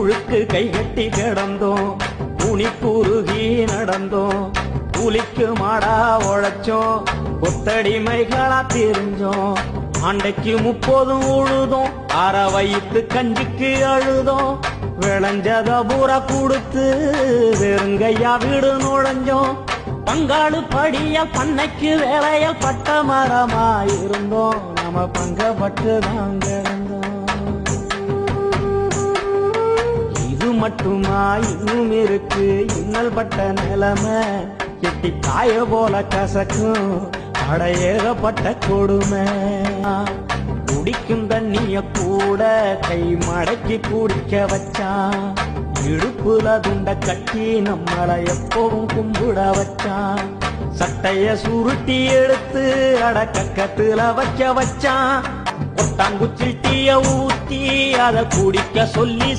ஊருக்கு கைகட்டி கிடந்தோம், துணி குறுகி நடந்தோம், கூலிக்கு மாடா உழைச்சோம், கொத்தடிமைகளா தெரிஞ்சோம். அண்டைக்கு 30 உழுதோம், அரை வயிற்று கஞ்சிக்கு அழுதோம், விளைஞ்சத பூரா கொடுத்து வெறுங்கையா வீடு நுழைஞ்சோம். பங்காளு படிய பண்ணைக்கு வேலையால் பட்ட மரமாயிருந்தோம், நம்ம பங்கப்பட்டு தான் கிடந்தோம். இது மட்டுமா இன்னும் இருக்கு இன்னல் பட்ட நிலைமை, எட்டி காய போல கசக்கும் அடையேகப்பட்ட கொடுமை. குடிக்கும் தண்ணிய கூட கை மடக்கி குடிக்க வச்சான், இடுப்புல துண்ட கட்டி நம்மள எப்பவும் கும்பிட வச்சான். சட்டைய சுருட்டி எடுத்து அடக்கத்துல வைக்க வச்சான், ஒட்டாங்குச்சில் டீய ஊத்தி அத குடிக்க சொல்லி